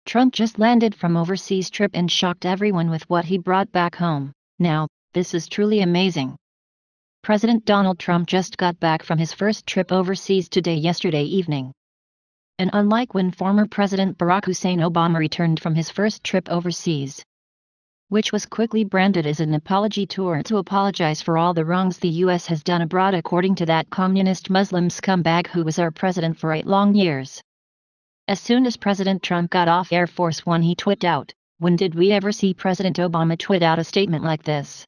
Trump just landed from overseas trip and shocked everyone with what he brought back home. Now, this is truly amazing. President Donald Trump just got back from his first trip overseas yesterday evening. And unlike when former President Barack Hussein Obama returned from his first trip overseas, which was quickly branded as an apology tour to apologize for all the wrongs the U.S. has done abroad according to that communist Muslim scumbag who was our president for 8 long years. As soon as President Trump got off Air Force One, he tweeted out, "When did we ever see President Obama tweet out a statement like this?"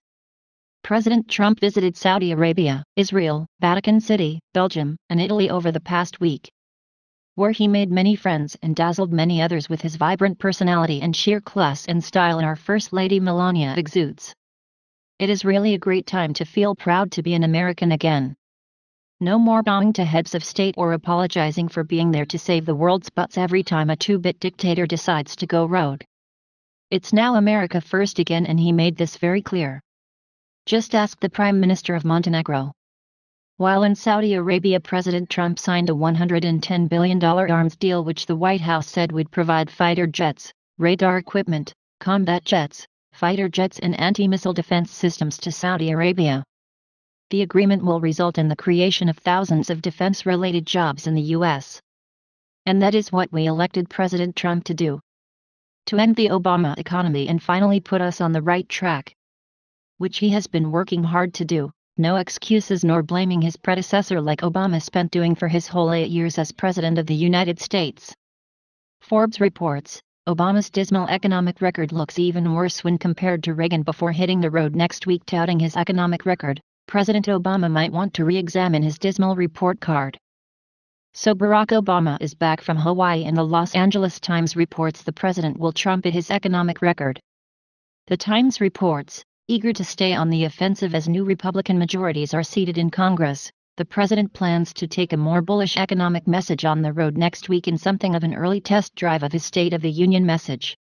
President Trump visited Saudi Arabia, Israel, Vatican City, Belgium, and Italy over the past week, where he made many friends and dazzled many others with his vibrant personality and sheer class and style, and our First Lady Melania exudes. It is really a great time to feel proud to be an American again. No more bowing to heads of state or apologizing for being there to save the world's butts every time a two-bit dictator decides to go rogue. It's now America first again, and he made this very clear. Just ask the Prime Minister of Montenegro. While in Saudi Arabia, President Trump signed a $110 billion arms deal which the White House said would provide fighter jets, radar equipment, combat jets, fighter jets and anti-missile defense systems to Saudi Arabia. The agreement will result in the creation of thousands of defense-related jobs in the U.S. And that is what we elected President Trump to do. To end the Obama economy and finally put us on the right track, which he has been working hard to do. No excuses nor blaming his predecessor like Obama spent doing for his whole 8 years as President of the United States. Forbes reports, Obama's dismal economic record looks even worse when compared to Reagan before hitting the road next week. Touting his economic record, President Obama might want to re-examine his dismal report card. So Barack Obama is back from Hawaii, and the Los Angeles Times reports the president will trumpet his economic record. The Times reports, eager to stay on the offensive as new Republican majorities are seated in Congress, the president plans to take a more bullish economic message on the road next week in something of an early test drive of his State of the Union message.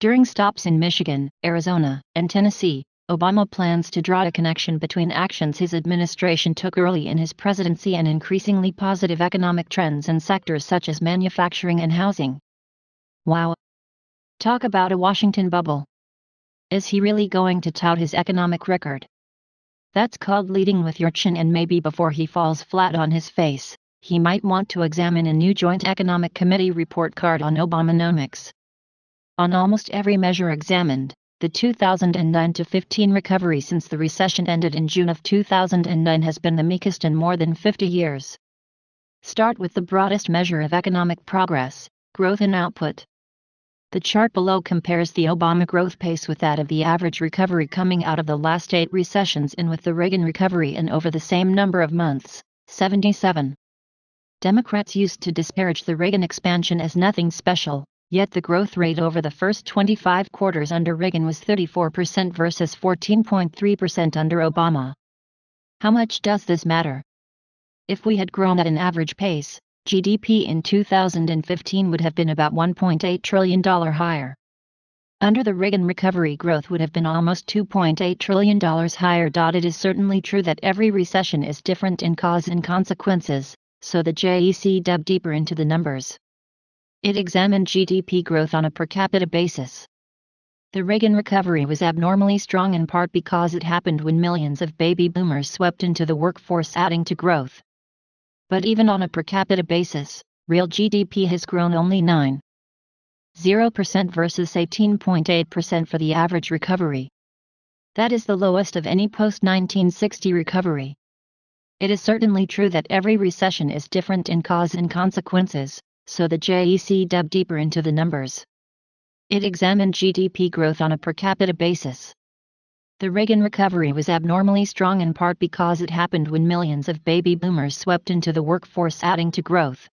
During stops in Michigan, Arizona, and Tennessee, Obama plans to draw a connection between actions his administration took early in his presidency and increasingly positive economic trends in sectors such as manufacturing and housing. Wow! Talk about a Washington bubble. Is he really going to tout his economic record? That's called leading with your chin, and maybe before he falls flat on his face, he might want to examine a new Joint Economic Committee report card on Obamonomics. On almost every measure examined, the 2009-15 recovery since the recession ended in June of 2009 has been the meekest in more than 50 years. Start with the broadest measure of economic progress, growth in output. The chart below compares the Obama growth pace with that of the average recovery coming out of the last 8 recessions and with the Reagan recovery and over the same number of months, 77. Democrats used to disparage the Reagan expansion as nothing special, yet the growth rate over the first 25 quarters under Reagan was 34% versus 14.3% under Obama. How much does this matter? If we had grown at an average pace, GDP in 2015 would have been about $1.8 trillion higher. Under the Reagan recovery, growth would have been almost $2.8 trillion higher. It is certainly true that every recession is different in cause and consequences, so the JEC dug deeper into the numbers. It examined GDP growth on a per capita basis. The Reagan recovery was abnormally strong in part because it happened when millions of baby boomers swept into the workforce, adding to growth. But even on a per capita basis, real GDP has grown only 9.0% versus 18.8% for the average recovery. That is the lowest of any post-1960 recovery. It is certainly true that every recession is different in cause and consequences, so the JEC dug deeper into the numbers. It examined GDP growth on a per capita basis. The Reagan recovery was abnormally strong in part because it happened when millions of baby boomers swept into the workforce, adding to growth.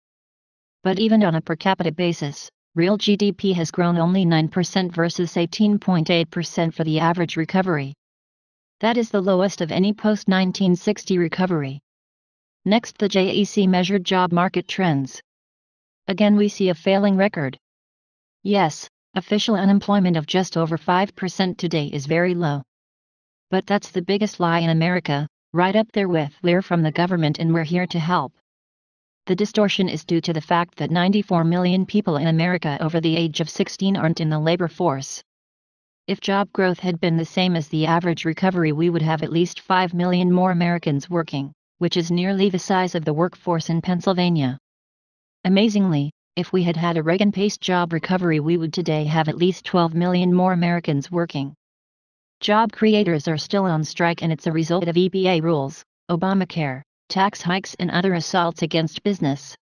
But even on a per capita basis, real GDP has grown only 9% versus 18.8% for the average recovery. That is the lowest of any post-1960 recovery. Next, the JEC measured job market trends. Again, we see a failing record. Yes, official unemployment of just over 5% today is very low. But that's the biggest lie in America, right up there with "we're from the government and we're here to help." The distortion is due to the fact that 94 million people in America over the age of 16 aren't in the labor force. If job growth had been the same as the average recovery, we would have at least 5 million more Americans working, which is nearly the size of the workforce in Pennsylvania. Amazingly, if we had had a Reagan-paced job recovery, we would today have at least 12 million more Americans working. Job creators are still on strike, and it's a result of EPA rules, Obamacare, tax hikes and other assaults against business.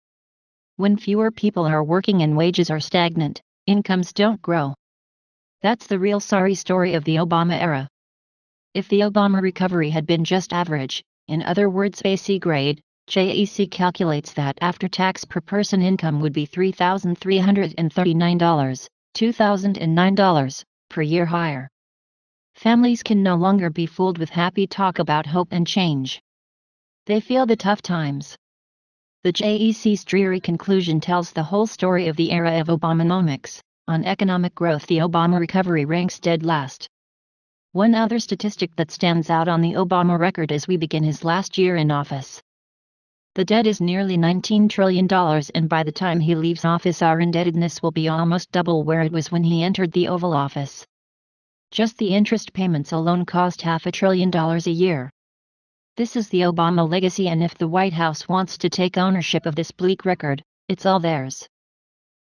When fewer people are working and wages are stagnant, incomes don't grow. That's the real sorry story of the Obama era. If the Obama recovery had been just average, in other words AC grade, JEC calculates that after-tax per person income would be $3,339, $2,009, per year higher. Families can no longer be fooled with happy talk about hope and change. They feel the tough times. The JEC's dreary conclusion tells the whole story of the era of Obamonomics. On economic growth, the Obama recovery ranks dead last. One other statistic that stands out on the Obama record as we begin his last year in office. The debt is nearly $19 trillion, and by the time he leaves office our indebtedness will be almost double where it was when he entered the Oval Office. Just the interest payments alone cost $500 billion a year. This is the Obama legacy, and if the White House wants to take ownership of this bleak record, it's all theirs.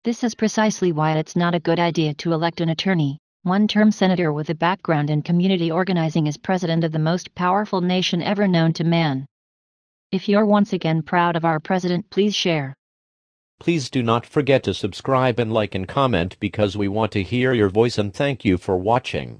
This is precisely why it's not a good idea to elect an attorney, one-term senator with a background in community organizing as president of the most powerful nation ever known to man. If you're once again proud of our president, please share. Please do not forget to subscribe and like and comment because we want to hear your voice, and thank you for watching.